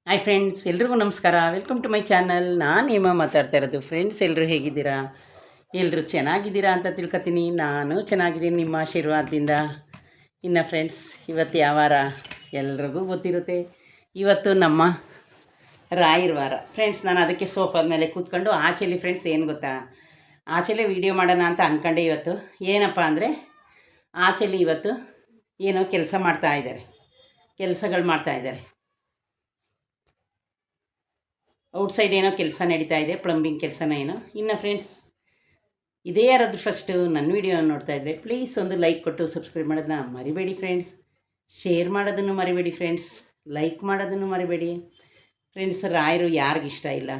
Hi friends, ಎಲ್ರಿಗೂ ನಮಸ್ಕಾರ. Welcome to my channel. ನಾನು ಹೇಮ ಮಾತಾಡ್ತಾ ಇರೋದು. ಫ್ರೆಂಡ್ಸ್, ಎಲ್ಲರೂ ಹೇಗಿದ್ದೀರಾ? ಎಲ್ಲರೂ ಚೆನ್ನಾಗಿದ್ದೀರಾ ಅಂತ ತಿಳ್ಕೊತೀನಿ. ನಾನು ಚೆನ್ನಾಗಿದ್ದೀನಿ ನಿಮ್ಮ ಆಶೀರ್ವಾದದಿಂದ. ಇನ್ನು ಫ್ರೆಂಡ್ಸ್, ಇವತ್ತು ಯಾವ ವಾರ ಎಲ್ರಿಗೂ ಗೊತ್ತಿರುತ್ತೆ. ಇವತ್ತು ನಮ್ಮ ರಾಯರ ವಾರ. ಫ್ರೆಂಡ್ಸ್, ನಾನು ಅದಕ್ಕೆ ಸೋಫಾದ ಮೇಲೆ ಕೂತ್ಕೊಂಡು ಆಚೆಲಿ ಫ್ರೆಂಡ್ಸ್ ಏನು ಗೊತ್ತಾ, ಆಚೆಲೆ ವೀಡಿಯೋ ಮಾಡೋಣ ಅಂತ ಅಂದ್ಕೊಂಡೆ. ಇವತ್ತು ಏನಪ್ಪ ಅಂದರೆ, ಆಚೆಲಿ ಇವತ್ತು ಏನೋ ಕೆಲಸಗಳು ಮಾಡ್ತಾಯಿದ್ದಾರೆ. ಔಟ್ಸೈಡ್ ಏನೋ ಕೆಲಸ ನಡೀತಾ ಇದೆ, ಪ್ಲಂಬಿಂಗ್ ಕೆಲಸನ ಏನೋ. ಇನ್ನು ಫ್ರೆಂಡ್ಸ್, ಇದೇ ಯಾರಾದರೂ ಫಸ್ಟು ನನ್ನ ವೀಡಿಯೋ ನೋಡ್ತಾ ಇದ್ದರೆ ಪ್ಲೀಸ್ ಒಂದು ಲೈಕ್ ಕೊಟ್ಟು ಸಬ್ಸ್ಕ್ರೈಬ್ ಮಾಡೋದನ್ನ ಮರಿಬೇಡಿ ಫ್ರೆಂಡ್ಸ್. ಶೇರ್ ಮಾಡೋದನ್ನು ಮರಿಬೇಡಿ ಫ್ರೆಂಡ್ಸ್. ಲೈಕ್ ಮಾಡೋದನ್ನು ಮರಿಬೇಡಿ ಫ್ರೆಂಡ್ಸ್. ರಾಯರು ಯಾರಿಗಿಷ್ಟ ಇಲ್ಲ?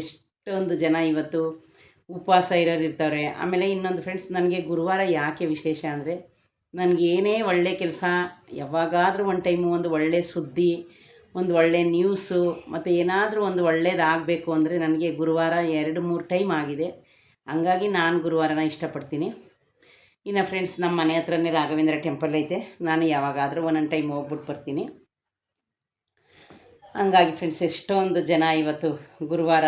ಎಷ್ಟೊಂದು ಜನ ಇವತ್ತು ಉಪವಾಸ ಇರೋರು ಇರ್ತಾರೆ. ಆಮೇಲೆ ಇನ್ನೊಂದು ಫ್ರೆಂಡ್ಸ್, ನನಗೆ ಗುರುವಾರ ಯಾಕೆ ವಿಶೇಷ ಅಂದರೆ, ನನಗೇನೇ ಒಳ್ಳೆ ಕೆಲಸ, ಯಾವಾಗಾದರೂ ಒಂದು ಟೈಮು ಒಂದು ಒಳ್ಳೆ ಸುದ್ದಿ, ಒಂದು ಒಳ್ಳೆ ನ್ಯೂಸು, ಮತ್ತು ಏನಾದರೂ ಒಂದು ಒಳ್ಳೇದಾಗಬೇಕು ಅಂದರೆ ನನಗೆ ಗುರುವಾರ 2-3 ಟೈಮ್ ಆಗಿದೆ. ಹಂಗಾಗಿ ನಾನು ಗುರುವಾರನ ಇಷ್ಟಪಡ್ತೀನಿ. ಇನ್ನು ಫ್ರೆಂಡ್ಸ್, ನಮ್ಮ ಮನೆ ಹತ್ರನೇ ರಾಘವೇಂದ್ರ ಟೆಂಪಲ್ ಐತೆ. ನಾನು ಯಾವಾಗಾದರೂ ಒಂದೊಂದು ಟೈಮ್ ಹೋಗ್ಬಿಟ್ಟು ಬರ್ತೀನಿ. ಹಂಗಾಗಿ ಫ್ರೆಂಡ್ಸ್, ಎಷ್ಟೊಂದು ಜನ ಇವತ್ತು ಗುರುವಾರ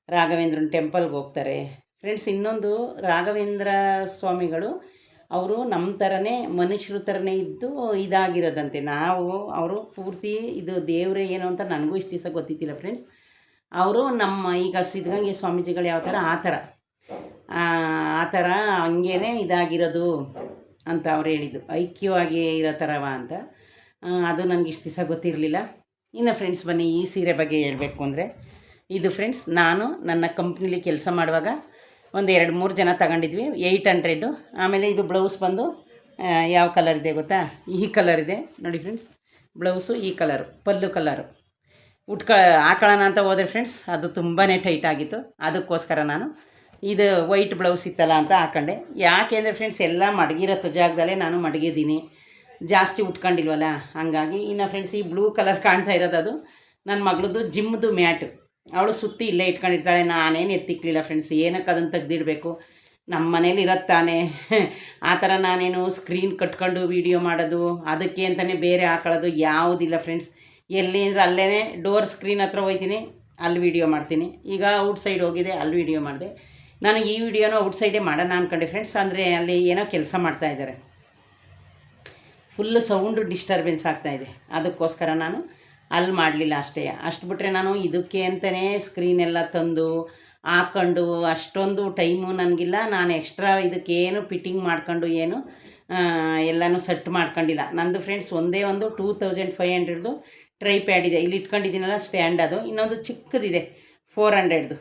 ರಾಘವೇಂದ್ರನ ಟೆಂಪಲ್ಗೆ ಹೋಗ್ತಾರೆ. ಫ್ರೆಂಡ್ಸ್, ಇನ್ನೊಂದು, ರಾಘವೇಂದ್ರ ಸ್ವಾಮಿಗಳು ಅವರು ನಮ್ಮ ಥರನೇ ಮನುಷ್ಯರ ಥರನೇ ಇದ್ದು ಇದಾಗಿರೋದಂತೆ. ಅವರು ಪೂರ್ತಿ ಇದು ದೇವರೇ ಏನು ಅಂತ ನನಗೂ ಇಷ್ಟು ದಿವಸ ಗೊತ್ತಿದ್ದಿಲ್ಲ ಫ್ರೆಂಡ್ಸ್. ಅವರು ನಮ್ಮ ಈಗ ಸಿದ್ಧಗಂಗೆ ಸ್ವಾಮೀಜಿಗಳು ಯಾವ ಥರ ಆ ಥರ ಹಂಗೇ ಇದಾಗಿರೋದು ಅಂತ ಅವ್ರು ಹೇಳಿದ್ದು, ಐಕ್ಯವಾಗಿ ಇರೋ ಥರವ ಅಂತ. ಅದು ನನಗೆ ಇಷ್ಟು ದಿವಸ ಗೊತ್ತಿರಲಿಲ್ಲ. ಇನ್ನು ಫ್ರೆಂಡ್ಸ್, ಬನ್ನಿ ಈ ಸೀರೆ ಬಗ್ಗೆ ಹೇಳಬೇಕು ಅಂದರೆ, ಇದು ಫ್ರೆಂಡ್ಸ್, ನಾನು ನನ್ನ ಕಂಪ್ನಿಲಿ ಕೆಲಸ ಮಾಡುವಾಗ ಒಂದು 2-3 ಜನ ತಗೊಂಡಿದ್ವಿ. 800. ಆಮೇಲೆ ಇದು ಬ್ಲೌಸ್ ಬಂದು ಯಾವ ಕಲರ್ ಇದೆ ಗೊತ್ತಾ? ಈ ಕಲರ್ ಇದೆ ನೋಡಿ ಫ್ರೆಂಡ್ಸ್. ಬ್ಲೌಸು ಈ ಕಲರು, ಪಲ್ಲು ಕಲರು. ಹಾಕೊಳ್ಳೋಣ ಅಂತ ಹೋದರೆ ಫ್ರೆಂಡ್ಸ್, ಅದು ತುಂಬಾ ಟೈಟ್ ಆಗಿತ್ತು. ಅದಕ್ಕೋಸ್ಕರ ನಾನು ಇದು ವೈಟ್ ಬ್ಲೌಸ್ ಇತ್ತಲ್ಲ ಅಂತ ಹಾಕೊಂಡೆ. ಯಾಕೆ ಅಂದರೆ ಫ್ರೆಂಡ್ಸ್, ಎಲ್ಲ ಮಡಗಿರೋ ಜಾಗದಲ್ಲೇ ನಾನು ಮಡಗಿದ್ದೀನಿ, ಜಾಸ್ತಿ ಉಟ್ಕೊಂಡಿಲ್ವಲ್ಲ, ಹಂಗಾಗಿ. ಇನ್ನು ಫ್ರೆಂಡ್ಸ್, ಈ ಬ್ಲೂ ಕಲರ್ ಕಾಣ್ತಾ ಇರೋದು ಅದು ನನ್ನ ಮಗಳದ್ದು ಜಿಮ್ದು ಮ್ಯಾಟು. ಅವಳು ಸುತ್ತಿ ಇಲ್ಲೇ ಇಟ್ಕೊಂಡಿರ್ತಾಳೆ. ನಾನೇನು ಎತ್ತಿಕ್ಲಿಲ್ಲ ಫ್ರೆಂಡ್ಸ್. ಏನಕ್ಕೆ ಅದನ್ನು ತೆಗ್ದಿಡಬೇಕು? ನಮ್ಮ ಮನೇಲಿ ಇರತ್ತಾನೆ. ಆ ಥರ ನಾನೇನು ಸ್ಕ್ರೀನ್ ಕಟ್ಕೊಂಡು ವೀಡಿಯೋ ಮಾಡೋದು, ಅದಕ್ಕೆ ಅಂತಲೇ ಬೇರೆ ಹಾಕೊಳ್ಳೋದು ಯಾವುದಿಲ್ಲ ಫ್ರೆಂಡ್ಸ್. ಎಲ್ಲಿ ಅಂದರೆ ಅಲ್ಲೇ ಡೋರ್ ಸ್ಕ್ರೀನ್ ಹತ್ರ ಹೋಗ್ತೀನಿ, ಅಲ್ಲಿ ವೀಡಿಯೋ ಮಾಡ್ತೀನಿ. ಈಗ ಔಟ್ಸೈಡ್ ಹೋಗಿದೆ, ಅಲ್ಲಿ ವೀಡಿಯೋ ಮಾಡಿದೆ. ನಾನು ಈ ವಿಡಿಯೋನ ಔಟ್ಸೈಡೇ ಮಾಡೋಣ ಅಂದ್ಕೊಂಡೆ ಫ್ರೆಂಡ್ಸ್. ಅಂದರೆ ಅಲ್ಲಿ ಏನೋ ಕೆಲಸ ಮಾಡ್ತಾಯಿದ್ದಾರೆ, ಫುಲ್ಲು ಸೌಂಡು ಡಿಸ್ಟರ್ಬೆನ್ಸ್ ಆಗ್ತಾಯಿದೆ. ಅದಕ್ಕೋಸ್ಕರ ನಾನು ಅಲ್ಲಿ ಮಾಡಲಿಲ್ಲ ಅಷ್ಟೇ. ಅಷ್ಟು ಬಿಟ್ಟರೆ ನಾನು ಇದಕ್ಕೆ ಅಂತಲೇ ಸ್ಕ್ರೀನೆಲ್ಲ ತಂದು ಹಾಕ್ಕೊಂಡು ಅಷ್ಟೊಂದು ಟೈಮು ನನಗಿಲ್ಲ. ನಾನು ಎಕ್ಸ್ಟ್ರಾ ಇದಕ್ಕೇನು ಫಿಟ್ಟಿಂಗ್ ಮಾಡ್ಕೊಂಡು ಏನು ಎಲ್ಲನೂ ಸೆಟ್ ಮಾಡ್ಕೊಂಡಿಲ್ಲ. ನಂದು ಫ್ರೆಂಡ್ಸ್ ಒಂದೇ ಒಂದು 2500 ಟ್ರೈ ಪ್ಯಾಡ್ ಇದೆ. ಇಲ್ಲಿ ಇಟ್ಕೊಂಡಿದ್ದೀನಲ್ಲ ಸ್ಟ್ಯಾಂಡ್, ಅದು. ಇನ್ನೊಂದು ಚಿಕ್ಕದಿದೆ 400.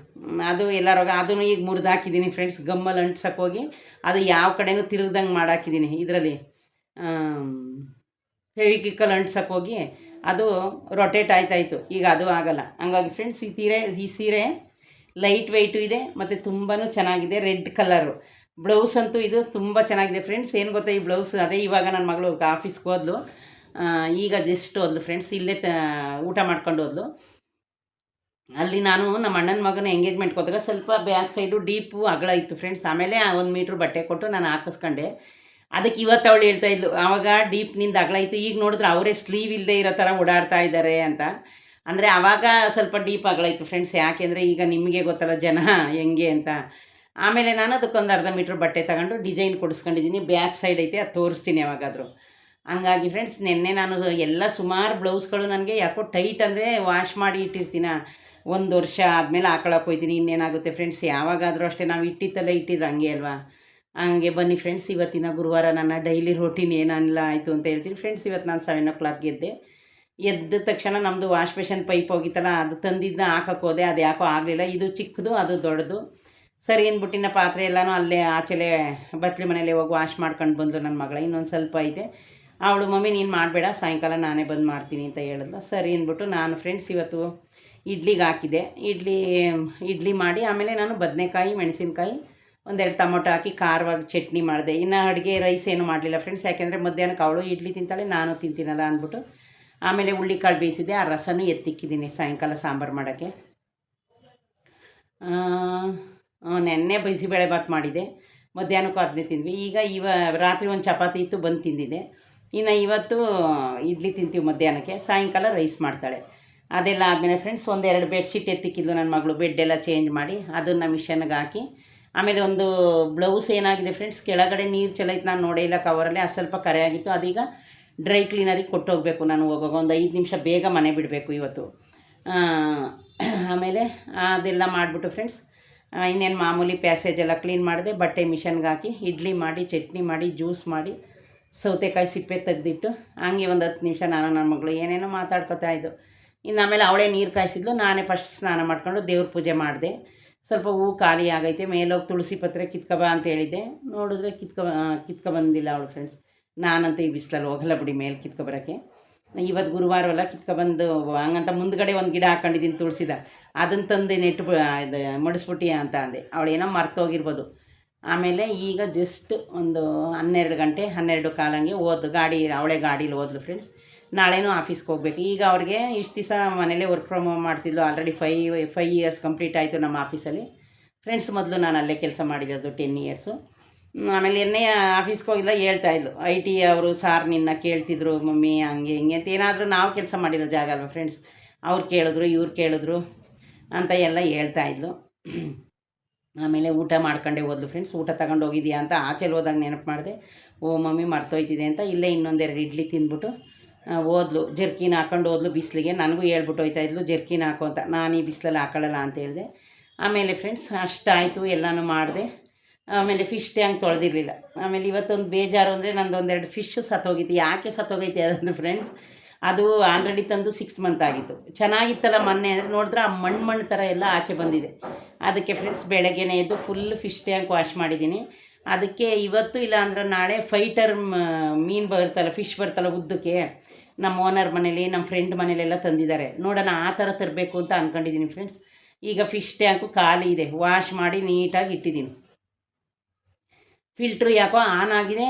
ಅದು ಎಲ್ಲರೂ ಅದನ್ನು ಈಗ ಮುರಿದಾಕಿದ್ದೀನಿ ಫ್ರೆಂಡ್ಸ್. ಗಮ್ಮಲ್ಲಿ ಅಂಟ್ಸೋಕ್ಕೋಗಿ ಅದು ಯಾವ ಕಡೆನೂ ತಿರುಗ್ದಂಗೆ ಮಾಡಾಕಿದ್ದೀನಿ. ಇದರಲ್ಲಿ ಫೆವಿಕ್ವಿಕಲ್ಲಿ ಅಂಟ್ಸೋಕ್ಕೋಗಿ ಅದು ರೊಟೇಟ್ ಆಯ್ತಾಯಿತು. ಈಗ ಅದು ಆಗಲ್ಲ. ಹಂಗಾಗಿ ಫ್ರೆಂಡ್ಸ್, ಈ ಸೀರೆ ಲೈಟ್ ವೆಯ್ಟು ಇದೆ ಮತ್ತು ತುಂಬಾ ಚೆನ್ನಾಗಿದೆ. ರೆಡ್ ಕಲರು ಬ್ಲೌಸ್ ಅಂತೂ ಇದು ತುಂಬ ಚೆನ್ನಾಗಿದೆ ಫ್ರೆಂಡ್ಸ್. ಏನು ಗೊತ್ತಾ, ಈ ಬ್ಲೌಸ್ ಅದೇ ಇವಾಗ ನನ್ನ ಮಗಳು ಆಫೀಸ್ಗೆ ಹೋದ್ಲು, ಈಗ ಜಸ್ಟ್ ಹೋದ್ಲು ಫ್ರೆಂಡ್ಸ್. ಇಲ್ಲೇ ಊಟ ಮಾಡ್ಕೊಂಡು ಹೋದ್ಲು. ಅಲ್ಲಿ ನಾನು ನಮ್ಮ ಅಣ್ಣನ ಮಗನ ಎಂಗೇಜ್ಮೆಂಟ್ಗೆ ಹೋದಾಗ ಸ್ವಲ್ಪ ಬ್ಯಾಕ್ ಸೈಡು ಡೀಪು ಅಗಲ ಇತ್ತು ಫ್ರೆಂಡ್ಸ್. ಆಮೇಲೆ 1 ಮೀಟ್ರ್ ಬಟ್ಟೆ ಕೊಟ್ಟು ನಾನು ಹಾಕಿಸ್ಕೊಂಡೆ. ಅದಕ್ಕೆ ಇವತ್ತು ಅವಳು ಹೇಳ್ತಾಯಿದ್ಲು, ಆವಾಗ ಡೀಪ್ನಿಂದ ಅಗಲ ಇತ್ತು, ಈಗ ನೋಡಿದ್ರೆ ಅವರೇ ಸ್ಲೀವ್ ಇಲ್ಲದೆ ಇರೋ ಥರ ಓಡಾಡ್ತಾ ಇದ್ದಾರೆ ಅಂತ. ಅಂದರೆ ಆವಾಗ ಸ್ವಲ್ಪ ಡೀಪ್ ಅಗಲ ಇತ್ತು ಫ್ರೆಂಡ್ಸ್. ಯಾಕೆಂದರೆ ಈಗ ನಿಮಗೆ ಗೊತ್ತಲ್ಲ ಜನ ಹೆಂಗೆ ಅಂತ. ಆಮೇಲೆ ನಾನು ಅದಕ್ಕೊಂದು 1/2 ಮೀಟ್ರ್ ಬಟ್ಟೆ ತಗೊಂಡು ಡಿಸೈನ್ ಕೊಡಿಸ್ಕೊಂಡಿದ್ದೀನಿ. ಬ್ಯಾಕ್ ಸೈಡ್ ಐತೆ, ಅದು ತೋರಿಸ್ತೀನಿ ಯಾವಾಗಾದರೂ. ಹಂಗಾಗಿ ಫ್ರೆಂಡ್ಸ್, ನಿನ್ನೆ ನಾನು ಎಲ್ಲ ಸುಮಾರು ಬ್ಲೌಸ್ಗಳು ನನಗೆ ಯಾಕೋ ಟೈಟ್ ಅಂದರೆ ವಾಶ್ ಮಾಡಿ ಇಟ್ಟಿರ್ತೀನ, 1 ವರ್ಷ ಆದಮೇಲೆ ಹಾಕೊಳಕ್ಕೆ ಹೋಗ್ತೀನಿ. ಇನ್ನೇನಾಗುತ್ತೆ ಫ್ರೆಂಡ್ಸ್, ಯಾವಾಗಾದರೂ ಅಷ್ಟೇ, ನಾವು ಇಟ್ಟಿದ್ರೆ ಹಂಗೆ ಅಲ್ವಾ. ಹಂಗೆ ಬನ್ನಿ ಫ್ರೆಂಡ್ಸ್, ಇವತ್ತಿನ ಗುರುವಾರ ನನ್ನ ಡೈಲಿ ರೋಟೀನ್ ಏನೆಲ್ಲ ಆಯಿತು ಅಂತ ಹೇಳ್ತೀನಿ ಫ್ರೆಂಡ್ಸ್. ಇವತ್ತು ನಾನು 7 o'clock ಎದ್ದ ತಕ್ಷಣ ನಮ್ಮದು ವಾಶ್ ಬೇಷನ್ ಪೈಪ್ ಹೋಗಿತ್ತಲ್ಲ, ಅದು ತಂದಿದ್ದನ್ನ ಹಾಕಕ್ಕೆ ಹೋದೆ. ಅದು ಯಾಕೋ ಆಗಲಿಲ್ಲ. ಇದು ಚಿಕ್ಕದು, ಅದು ದೊಡ್ಡದು. ಸರಿ ಅಂದ್ಬಿಟ್ಟಿನ ಪಾತ್ರೆ ಎಲ್ಲನೂ ಅಲ್ಲೇ ಆಚೆಲೆ ಬಚ್ಚಲು ಮನೇಲೆ ಹೋಗಿ ವಾಶ್ ಮಾಡ್ಕೊಂಡು ಬಂದು ನನ್ನ ಮಗಳ. ಇನ್ನೊಂದು ಸ್ವಲ್ಪ ಐತೆ. ಅವಳು, ಮಮ್ಮಿ ನೀನು ಮಾಡಬೇಡ, ಸಾಯಂಕಾಲ ನಾನೇ ಬಂದು ಮಾಡ್ತೀನಿ ಅಂತ ಹೇಳಿದ್ಲು. ಸರಿ ಅಂದ್ಬಿಟ್ಟು ನಾನು ಫ್ರೆಂಡ್ಸ್ ಇವತ್ತು ಇಡ್ಲಿಗೆ ಹಾಕಿದೆ. ಇಡ್ಲಿ ಮಾಡಿ ಆಮೇಲೆ ನಾನು ಬದನೆಕಾಯಿ, ಮೆಣಸಿನ್ಕಾಯಿ, 1-2 ಟೊಮೊಟೊ ಹಾಕಿ ಖಾರವಾಗಿ ಚಟ್ನಿ ಮಾಡಿದೆ. ಇನ್ನು ಅಡುಗೆ ರೈಸ್ ಏನು ಮಾಡಲಿಲ್ಲ ಫ್ರೆಂಡ್ಸ್. ಯಾಕೆಂದರೆ ಮಧ್ಯಾಹ್ನಕ್ಕೆ ಅವಳು ಇಡ್ಲಿ ತಿಂತಾಳೆ, ನಾನು ತಿಂತೀನಲ್ಲ ಅಂದ್ಬಿಟ್ಟು. ಆಮೇಲೆ ಹುಳ್ಳಿಕಾಳು ಬೇಯಿಸಿದೆ, ಆ ರಸನೂ ಎತ್ತಿಕ್ಕಿದ್ದೀನಿ ಸಾಯಂಕಾಲ ಸಾಂಬಾರು ಮಾಡೋಕ್ಕೆ. ನೆನ್ನೆ ಬಿಸಿಬೇಳೆ ಬಾತ್ ಮಾಡಿದೆ, ಮಧ್ಯಾಹ್ನಕ್ಕೂ ಅದನ್ನೇ ತಿಂದ್ವಿ. ಈಗ ರಾತ್ರಿ ಒಂದು ಚಪಾತಿ ಇತ್ತು, ಬಂದು ತಿಂದಿದ್ದೆ. ಇನ್ನು ಇವತ್ತು ಇಡ್ಲಿ ತಿಂತೀವಿ ಮಧ್ಯಾಹ್ನಕ್ಕೆ, ಸಾಯಂಕಾಲ ರೈಸ್ ಮಾಡ್ತಾಳೆ. ಅದೆಲ್ಲ ಆದಮೇಲೆ ಫ್ರೆಂಡ್ಸ್ ಒಂದೆರಡು ಬೆಡ್ಶೀಟ್ ಎತ್ತಿಕ್ಕಿದ್ಲು ನನ್ನ ಮಗಳು, ಬೆಡ್ಡೆಲ್ಲ ಚೇಂಜ್ ಮಾಡಿ ಅದನ್ನು ಮಿಷನ್ಗೆ ಹಾಕಿ, ಆಮೇಲೆ ಒಂದು ಬ್ಲೌಸ್ ಏನಾಗಿದೆ ಫ್ರೆಂಡ್ಸ್, ಕೆಳಗಡೆ ನೀರು ಚೆಲ್ಲೈತೆ, ನಾನು ನೋಡೇ ಇಲ್ಲ ಕವರಲ್ಲಿ, ಅದು ಸ್ವಲ್ಪ ಕರೆ ಆಗಿತ್ತು, ಅದೀಗ ಡ್ರೈ ಕ್ಲೀನರಿಗೆ ಕೊಟ್ಟೋಗಬೇಕು ನಾನು ಹೋಗುವಾಗ. ಒಂದು 5 ನಿಮಿಷ ಬೇಗ ಮನೆ ಬಿಡಬೇಕು ಇವತ್ತು. ಆಮೇಲೆ ಅದೆಲ್ಲ ಮಾಡಿಬಿಟ್ಟು ಫ್ರೆಂಡ್ಸ್ ಇನ್ನೇನು ಮಾಮೂಲಿ ಪ್ಯಾಸೇಜ್ ಎಲ್ಲ ಕ್ಲೀನ್ ಮಾಡಿದೆ, ಬಟ್ಟೆ ಮಿಷನ್ಗೆ ಹಾಕಿ ಇಡ್ಲಿ ಮಾಡಿ, ಚಟ್ನಿ ಮಾಡಿ, ಜ್ಯೂಸ್ ಮಾಡಿ, ಸೌತೆಕಾಯಿ ಸಿಪ್ಪೆ ತೆಗೆದಿಟ್ಟು ಹಂಗೆ ಒಂದು 10 ನಿಮಿಷ ನಾನು ನನ್ನ ಮಗಳು ಏನೇನೋ ಮಾತಾಡ್ಕೊತಾ ಇದ್ದು. ಇನ್ನು ಆಮೇಲೆ ಅವಳೇ ನೀರು ಕಾಯಿಸಿದ್ಲು, ನಾನೇ ಫಸ್ಟ್ ಸ್ನಾನ ಮಾಡ್ಕೊಂಡು ದೇವ್ರ ಪೂಜೆ ಮಾಡಿದೆ. ಸ್ವಲ್ಪ ಹೂವು ಖಾಲಿ ಆಗೈತೆ, ಮೇಲೋಗಿ ತುಳಸಿ ಪತ್ರೆ ಕಿತ್ಕೊಬಾ ಅಂತ ಹೇಳಿದ್ದೆ, ನೋಡಿದ್ರೆ ಕಿತ್ಕೊಬಂದಿಲ್ಲ ಅವಳು ಫ್ರೆಂಡ್ಸ್. ನಾನಂತೂ ಈ ಬಿಸಿಲಲ್ಲಿ ಹೋಗಲ್ಲ ಬಿಡಿ ಮೇಲೆ ಕಿತ್ಕೊಬರೋಕ್ಕೆ. ಇವತ್ತು ಗುರುವಾರವಲ್ಲ, ಕಿತ್ಕೊಬಂದು ಹಂಗಂತ ಮುಂದ್ಗಡೆ ಒಂದು ಗಿಡ ಹಾಕೊಂಡಿದ್ದೀನಿ ತುಳಸಿದ, ಅದನ್ನು ತಂದು ನೆಟ್ಟು ಇದು ಮಡಿಸ್ಬಿಟ್ಟಿ ಅಂತ ಅಂದೆ. ಅವಳೇನೋ ಮರ್ತೋಗಿರ್ಬೋದು. ಆಮೇಲೆ ಈಗ ಜಸ್ಟ್ ಒಂದು 12 ಗಂಟೆ 12 ಕಾಲಂಗೆ ಹೋದ್ಲು, ಅವಳೇ ಗಾಡೀಲಿ ಹೋದ್ಲು ಫ್ರೆಂಡ್ಸ್. ನಾಳೆನೂ ಆಫೀಸ್ಗೆ ಹೋಗ್ಬೇಕು. ಈಗ ಅವ್ರಿಗೆ ಇಷ್ಟು ದಿವಸ ಮನೇಲೇ ವರ್ಕ್ ಫ್ರಮ್ ಹೋಮ್ ಮಾಡ್ತಿದ್ಲು, ಆಲ್ರೆಡಿ 5 ಇಯರ್ಸ್ ಕಂಪ್ಲೀಟ್ ಆಯಿತು ನಮ್ಮ ಆಫೀಸಲ್ಲಿ ಫ್ರೆಂಡ್ಸ್. ಮೊದಲು ನಾನು ಅಲ್ಲೇ ಕೆಲಸ ಮಾಡಿರೋದು 10 ಇಯರ್ಸು. ಆಮೇಲೆ ಆಫೀಸ್ಗೆ ಹೋಗಿಲ್ಲ, ಹೇಳ್ತಾಯಿದ್ಲು IT ಅವರು ಸಾರ್ ನಿನ್ನ ಕೇಳ್ತಿದ್ರು ಮಮ್ಮಿ ಹಂಗೆ ಹಿಂಗೆ ಅಂತ. ಏನಾದರೂ ನಾವು ಕೆಲಸ ಮಾಡಿರೋ ಜಾಗ ಅಲ್ವ ಫ್ರೆಂಡ್ಸ್, ಅವ್ರು ಕೇಳಿದ್ರು ಇವ್ರು ಕೇಳಿದ್ರು ಅಂತ ಎಲ್ಲ ಹೇಳ್ತಾಯಿದ್ಲು. ಆಮೇಲೆ ಊಟ ಮಾಡ್ಕೊಂಡೇ ಹೋದ್ಲು ಫ್ರೆಂಡ್ಸ್. ಊಟ ತಗೊಂಡು ಹೋಗಿದ್ಯಾ ಅಂತ ಆಚೆಲಿ ಹೋದಾಗ ನೆನಪು ಮಾಡಿದೆ, ಓ ಮಮ್ಮಿ ಮರ್ತೋಯ್ತಿದೆ ಅಂತ. ಇಲ್ಲೇ ಇನ್ನೊಂದೆರಡು ಇಡ್ಲಿ ತಿಂದ್ಬಿಟ್ಟು ಓದ್ಲು, ಜರ್ಕಿನ್ ಹಾಕೊಂಡು ಓದ್ಲು ಬಿಸಿಲಿಗೆ. ನನಗೂ ಹೇಳ್ಬಿಟ್ಟು ಹೋಯ್ತಾಯಿದ್ಲು ಜರ್ಕಿನ್ ಹಾಕೋ ಅಂತ, ನಾನು ಈ ಬಿಸಿಲಲ್ಲಿ ಹಾಕೊಳ್ಳಲ್ಲ ಅಂತ ಹೇಳಿದೆ. ಆಮೇಲೆ ಫ್ರೆಂಡ್ಸ್ ಅಷ್ಟಾಯಿತು, ಎಲ್ಲನೂ ಮಾಡಿದೆ. ಆಮೇಲೆ ಫಿಶ್ ಟ್ಯಾಂಕ್ ತೊಳೆದಿರಲಿಲ್ಲ. ಆಮೇಲೆ ಇವತ್ತೊಂದು ಬೇಜಾರು ಅಂದರೆ ನಂದೊಂದೆರಡು ಫಿಶ್ ಸತ್ತೋಗಿತ್ತು. ಯಾಕೆ ಸತ್ತೋಗೈತೆ ಅದಂದ್ರೆ ಫ್ರೆಂಡ್ಸ್, ಅದು ಆಲ್ರೆಡಿ ತಂದು 6 ಮಂತ್ ಆಗಿತ್ತು. ಚೆನ್ನಾಗಿತ್ತಲ್ಲ ಮೊನ್ನೆ ಅಂದರೆ, ನೋಡಿದ್ರೆ ಆ ಮಣ್ಣು ಥರ ಎಲ್ಲ ಆಚೆ ಬಂದಿದೆ. ಅದಕ್ಕೆ ಫ್ರೆಂಡ್ಸ್ ಬೆಳಗ್ಗೆನೇ ಎದ್ದು ಫುಲ್ ಫಿಶ್ ಟ್ಯಾಂಕ್ ವಾಶ್ ಮಾಡಿದ್ದೀನಿ. ಅದಕ್ಕೆ ಇವತ್ತು ಇಲ್ಲ ಅಂದ್ರೆ ನಾಳೆ ಫೈಟರ್ ಮೀನು ಬರ್ತಲ್ಲ, ಫಿಶ್ ಬರ್ತಲ್ಲ ಉದ್ದಕ್ಕೆ, ನಮ್ಮ ಓನರ್ ಮನೇಲಿ ನಮ್ಮ ಫ್ರೆಂಡ್ ಮನೇಲೆಲ್ಲ ತಂದಿದ್ದಾರೆ. ನೋಡೋಣ ಆ ಥರ ತರಬೇಕು ಅಂತ ಅಂದ್ಕೊಂಡಿದ್ದೀನಿ ಫ್ರೆಂಡ್ಸ್. ಈಗ ಫಿಶ್ ಟ್ಯಾಂಕು ಖಾಲಿ ಇದೆ, ವಾಶ್ ಮಾಡಿ ನೀಟಾಗಿ ಇಟ್ಟಿದ್ದೀನಿ. ಫಿಲ್ಟ್ರು ಯಾಕೋ ಆನ್ ಆಗಿದೆ,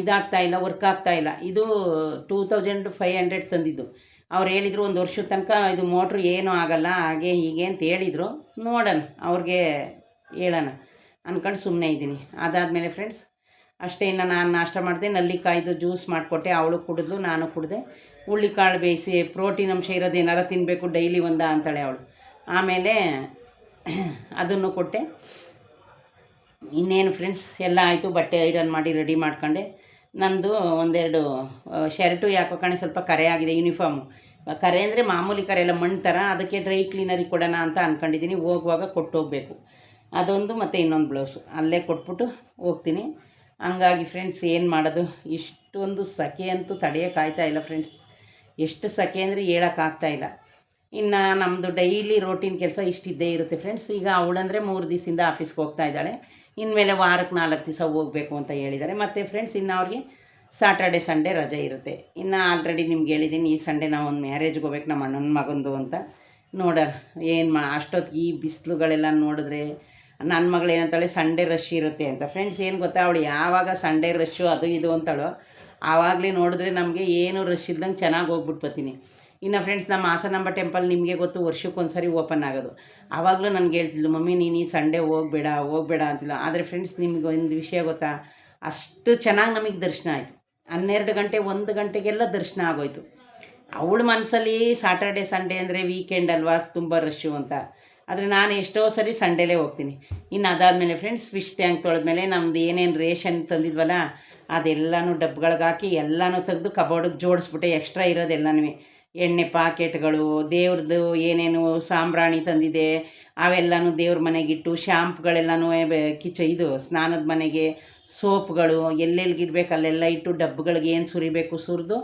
ಇದಾಗ್ತಾಯಿಲ್ಲ, ವರ್ಕ್ ಆಗ್ತಾಯಿಲ್ಲ. ಇದು 2500 ತಂದಿದ್ದು. ಅವ್ರು ಹೇಳಿದರು 1 ವರ್ಷದ ತನಕ ಇದು ಮೋಟ್ರು ಏನೂ ಆಗೋಲ್ಲ ಹಾಗೆ ಹೀಗೆ ಅಂತ ಹೇಳಿದರು. ನೋಡೋಣ, ಅವ್ರಿಗೆ ಹೇಳೋಣ ಅಂದ್ಕೊಂಡು ಸುಮ್ಮನೆ ಇದ್ದೀನಿ. ಅದಾದಮೇಲೆ ಫ್ರೆಂಡ್ಸ್ ಅಷ್ಟೇ, ಇನ್ನು ನಾನು ನಾಷ್ಟ ಮಾಡಿದೆ, ನಲ್ಲಿಕಾಯ್ದು ಜ್ಯೂಸ್ ಮಾಡಿಕೊಟ್ಟೆ, ಅವಳು ಕುಡಿದ್ಲು, ನಾನು ಕುಡಿದೆ. ಹುಳ್ಳಿಕಾಳು ಬೇಯಿಸಿ ಪ್ರೋಟೀನ್ ಅಂಶ ಇರೋದು ಏನಾರು ತಿನ್ನಬೇಕು ಡೈಲಿ ಅಂತಾಳೆ ಅವಳು. ಆಮೇಲೆ ಅದನ್ನು ಕೊಟ್ಟೆ. ಇನ್ನೇನು ಫ್ರೆಂಡ್ಸ್ ಎಲ್ಲ ಆಯಿತು, ಬಟ್ಟೆ ಐರನ್ ಮಾಡಿ ರೆಡಿ ಮಾಡ್ಕೊಂಡೆ. ನಂದು ಒಂದೆರಡು ಶರ್ಟು ಯಾಕೋ ಕಣೆ ಸ್ವಲ್ಪ ಕರೆ ಆಗಿದೆ, ಯೂನಿಫಾರ್ಮು ಕರೆ ಅಂದರೆ ಮಾಮೂಲಿ ಕರೆ ಎಲ್ಲ ಮಣ್ಣು ಥರ, ಅದಕ್ಕೆ ಡ್ರೈ ಕ್ಲೀನರಿಗೆ ಕೊಡೋಣ ಅಂತ ಅಂದ್ಕೊಂಡಿದ್ದೀನಿ. ಹೋಗುವಾಗ ಕೊಟ್ಟು ಹೋಗಬೇಕು, ಅದೊಂದು ಮತ್ತು ಇನ್ನೊಂದು ಬ್ಲೌಸು ಅಲ್ಲೇ ಕೊಟ್ಬಿಟ್ಟು ಹೋಗ್ತೀನಿ. ಹಂಗಾಗಿ ಫ್ರೆಂಡ್ಸ್ ಏನು ಮಾಡೋದು, ಇಷ್ಟೊಂದು ಸೆಕೆ ಅಂತೂ ತಡೆಯೋಕ್ಕಾಗ್ತಾ ಇಲ್ಲ ಫ್ರೆಂಡ್ಸ್. ಎಷ್ಟು ಸೆಕೆ ಅಂದರೆ ಹೇಳೋಕ್ಕಾಗ್ತಾಯಿಲ್ಲ. ಇನ್ನು ನಮ್ಮದು ಡೈಲಿ ರೋಟೀನ್ ಕೆಲಸ ಇಷ್ಟಿದ್ದೇ ಇರುತ್ತೆ ಫ್ರೆಂಡ್ಸ್. ಈಗ ಅವಳಂದರೆ 3 ದಿವಸದಿಂದ ಆಫೀಸ್ಗೆ ಹೋಗ್ತಾ ಇದ್ದಾಳೆ, ಇನ್ಮೇಲೆ ವಾರಕ್ಕೆ 4 ದಿವಸ ಹೋಗಬೇಕು ಅಂತ ಹೇಳಿದ್ದಾರೆ. ಮತ್ತು ಫ್ರೆಂಡ್ಸ್ ಇನ್ನು ಅವ್ರಿಗೆ ಸಾಟರ್ಡೆ ಸಂಡೇ ರಜೆ ಇರುತ್ತೆ. ಇನ್ನು ಆಲ್ರೆಡಿ ನಿಮ್ಗೆ ಹೇಳಿದ್ದೀನಿ, ಈ ಸಂಡೇ ನಾವು ಒಂದು ಮ್ಯಾರೇಜ್ಗೆ ಹೋಗ್ಬೇಕು ನಮ್ಮ ಅಣ್ಣನ ಮಗಂದು ಅಂತ. ನೋಡೋಣ ಏನು ಅಷ್ಟೊತ್ತಿಗೆ ಈ ಬಿಸಿಲುಗಳೆಲ್ಲ ನೋಡಿದ್ರೆ ನನ್ನ ಮಗಳು ಏನಂತಾಳೆ, ಸಂಡೇ ರಶ್ ಇರುತ್ತೆ ಅಂತ. ಫ್ರೆಂಡ್ಸ್ ಏನು ಗೊತ್ತಾ, ಅವಳು ಯಾವಾಗ ಸಂಡೇ ರಶ್ಶು ಅದು ಇದು ಅಂತಾಳೋ ಆವಾಗಲೇ ನೋಡಿದ್ರೆ ನಮಗೆ ಏನು ರಶ್ ಇಲ್ದಂಗೆ ಚೆನ್ನಾಗಿ ಹೋಗ್ಬಿಟ್ಟು ಬರ್ತೀನಿ. ಇನ್ನು ಫ್ರೆಂಡ್ಸ್ ನಮ್ಮ ಹಾಸನಾಂಬ ಟೆಂಪಲ್ ನಿಮಗೆ ಗೊತ್ತು, ವರ್ಷಕ್ಕೊಂದು ಸರಿ ಓಪನ್ ಆಗೋದು. ಆವಾಗಲೂ ನನಗೆ ಹೇಳ್ತಿದ್ಲು, ಮಮ್ಮಿ ನೀನು ಈ ಸಂಡೇ ಹೋಗಬೇಡ ಅಂತಿಲ್ಲ. ಆದರೆ ಫ್ರೆಂಡ್ಸ್ ನಿಮ್ಗೆ ಒಂದು ವಿಷಯ ಗೊತ್ತಾ, ಅಷ್ಟು ಚೆನ್ನಾಗಿ ನಮಗೆ ದರ್ಶನ ಆಯಿತು. 12 ಗಂಟೆ 1 ಗಂಟೆಗೆಲ್ಲ ದರ್ಶನ ಆಗೋಯ್ತು. ಅವಳ ಮನಸ್ಸಲ್ಲಿ ಸಾಟರ್ಡೆ ಸಂಡೇ ಅಂದರೆ ವೀಕೆಂಡ್ ಅಲ್ವಾ, ತುಂಬ ರಶ್ಶು ಅಂತ. ಆದರೆ ನಾನು ಎಷ್ಟೋ ಸರಿ ಸಂಡೇಲೇ ಹೋಗ್ತೀನಿ. ಇನ್ನು ಅದಾದಮೇಲೆ ಫ್ರೆಂಡ್ಸ್ ಫಿಶ್ ಟ್ಯಾಂಕ್ ತೊಳೆದ್ಮೇಲೆ ನಮ್ಮದು ಏನೇನು ರೇಷನ್ ತಂದಿದ್ವಲ್ಲ ಅದೆಲ್ಲನೂ ಡಬ್ಗಳಿಗೆ ಹಾಕಿ ಎಲ್ಲನೂ ತೆಗೆದು ಕಬೋರ್ಡಿಗೆ ಜೋಡಿಸ್ಬಿಟ್ಟೆ. ಎಕ್ಸ್ಟ್ರಾ ಇರೋದೆಲ್ಲನೂ ಎಣ್ಣೆ ಪಾಕೆಟ್ಗಳು, ದೇವ್ರದ್ದು ಏನೇನು ಸಾಂಬ್ರಾಣಿ ತಂದಿದೆ ಅವೆಲ್ಲನೂ ದೇವ್ರ ಮನೆಗಿಟ್ಟು, ಶ್ಯಾಂಪ್ಗಳೆಲ್ಲನೂ ಇದು ಸ್ನಾನದ ಮನೆಗೆ, ಸೋಪ್ಗಳು ಎಲ್ಲೆಲ್ಲಿಗೆ ಇಡಬೇಕು ಅಲ್ಲೆಲ್ಲ ಇಟ್ಟು, ಡಬ್ಬಗಳಿಗೆ ಏನು ಸುರಿಬೇಕು ಸುರಿದು,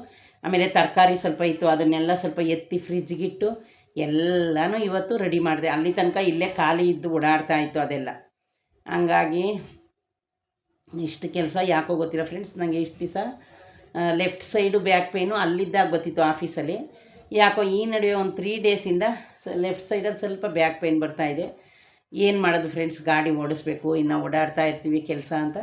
ಆಮೇಲೆ ತರಕಾರಿ ಸ್ವಲ್ಪ ಇತ್ತು ಅದನ್ನೆಲ್ಲ ಸ್ವಲ್ಪ ಎತ್ತಿ ಫ್ರಿಜ್ಗಿಟ್ಟು ಎಲ್ಲನೂ ಇವತ್ತು ರೆಡಿ ಮಾಡಿದೆ. ಅಲ್ಲಿ ತನಕ ಇಲ್ಲೇ ಖಾಲಿ ಇದ್ದು ಓಡಾಡ್ತಾ ಇತ್ತು ಅದೆಲ್ಲ. ಹಂಗಾಗಿ ಇಷ್ಟು ಕೆಲಸ ಯಾಕೋ ಗೊತ್ತಿಲ್ಲ ಫ್ರೆಂಡ್ಸ್, ನನಗೆ ಇಷ್ಟು ದಿವಸ ಲೆಫ್ಟ್ ಸೈಡು ಬ್ಯಾಕ್ ಪೇಯ್ನು ಅಲ್ಲಿದ್ದಾಗ ಗೊತ್ತಿತ್ತು ಆಫೀಸಲ್ಲಿ. ಯಾಕೋ ಈ ನಡುವೆ ಒಂದು 3 ಡೇಸಿಂದ ಲೆಫ್ಟ್ ಸೈಡಲ್ಲಿ ಸ್ವಲ್ಪ ಬ್ಯಾಕ್ ಪೇಯ್ನ್ ಬರ್ತಾಯಿದೆ. ಏನು ಮಾಡೋದು ಫ್ರೆಂಡ್ಸ್, ಗಾಡಿ ಓಡಿಸ್ಬೇಕು, ಇನ್ನು ಓಡಾಡ್ತಾ ಇರ್ತೀವಿ ಕೆಲಸ ಅಂತ.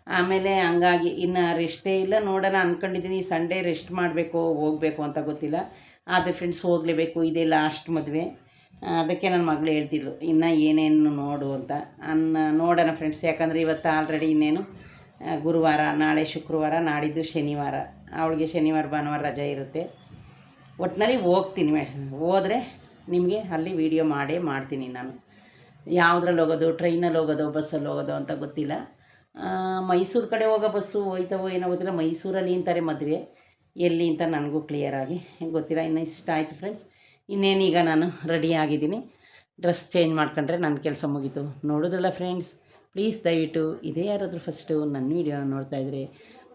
ಆಮೇಲೆ ಹಂಗಾಗಿ ಇನ್ನು ರೆಸ್ಟೇ ಇಲ್ಲ. ನೋಡೋಣ ಅಂದ್ಕೊಂಡಿದ್ದೀನಿ, ಸಂಡೇ ರೆಸ್ಟ್ ಮಾಡಬೇಕು ಹೋಗಬೇಕು ಅಂತ ಗೊತ್ತಿಲ್ಲ. ಆದರೆ ಫ್ರೆಂಡ್ಸ್ ಹೋಗಲೇಬೇಕು, ಇದೇ ಲಾಸ್ಟ್ ಮದುವೆ. ಅದಕ್ಕೆ ನನ್ನ ಮಗಳು ಹೇಳ್ತಿದ್ಲು ಇನ್ನು ಏನೇನು ನೋಡು ಅಂತ. ನೋಡೋಣ ಫ್ರೆಂಡ್ಸ್, ಯಾಕಂದರೆ ಇವತ್ತು ಆಲ್ರೆಡಿ ಇನ್ನೇನು ಗುರುವಾರ, ನಾಳೆ ಶುಕ್ರವಾರ, ನಾಡಿದ್ದು ಶನಿವಾರ. ಅವಳಿಗೆ ಶನಿವಾರ ಭಾನುವಾರ ರಜೆ ಇರುತ್ತೆ. ಒಟ್ಟಿನಲ್ಲಿ ಹೋಗ್ತೀನಿ ಹೋದರೆ ನಿಮಗೆ ಅಲ್ಲಿ ವೀಡಿಯೋ ಮಾಡೇ ಮಾಡ್ತೀನಿ ನಾನು. ಯಾವುದ್ರಲ್ಲಿ ಹೋಗೋದು, ಟ್ರೈನಲ್ಲಿ ಹೋಗೋದು, ಬಸ್ಸಲ್ಲಿ ಹೋಗೋದು ಅಂತ ಗೊತ್ತಿಲ್ಲ. ಮೈಸೂರು ಕಡೆ ಹೋಗೋ ಬಸ್ಸು ಹೋಯ್ತವೋ ಏನೋ ಗೊತ್ತಿಲ್ಲ. ಮೈಸೂರಲ್ಲಿ ಅಂತಾರೆ ಮದುವೆ, ಎಲ್ಲಿ ಅಂತ ನನಗೂ ಕ್ಲಿಯರಾಗಿ ಗೊತ್ತಿಲ್ಲ. ಇನ್ನು ಇಷ್ಟ ಆಯಿತು ಫ್ರೆಂಡ್ಸ್. ಇನ್ನೇನೀಗ ನಾನು ರೆಡಿ ಆಗಿದ್ದೀನಿ. ಡ್ರೆಸ್ ಚೇಂಜ್ ಮಾಡ್ಕೊಂಡ್ರೆ ನನ್ನ ಕೆಲಸ ಮುಗೀತು. ನೋಡೋದ್ರಲ್ಲ ಫ್ರೆಂಡ್ಸ್, ಪ್ಲೀಸ್ ದಯವಿಟ್ಟು ಇದೇ ಯಾರಾದರೂ ಫಸ್ಟು ನನ್ನ ವೀಡಿಯೋ ನೋಡ್ತಾಯಿದ್ರೆ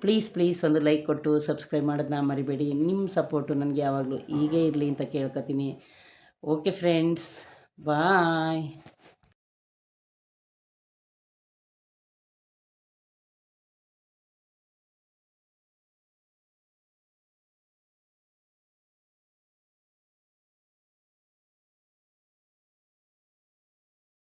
ಪ್ಲೀಸ್ ಒಂದು ಲೈಕ್ ಕೊಟ್ಟು ಸಬ್ಸ್ಕ್ರೈಬ್ ಮಾಡೋದನ್ನ ಮರಿಬೇಡಿ. ನಿಮ್ಮ ಸಪೋರ್ಟು ನನಗೆ ಯಾವಾಗಲೂ ಹೀಗೇ ಇರಲಿ ಅಂತ ಕೇಳ್ಕೊತೀನಿ. ಓಕೆ ಫ್ರೆಂಡ್ಸ್, ಬಾಯ್.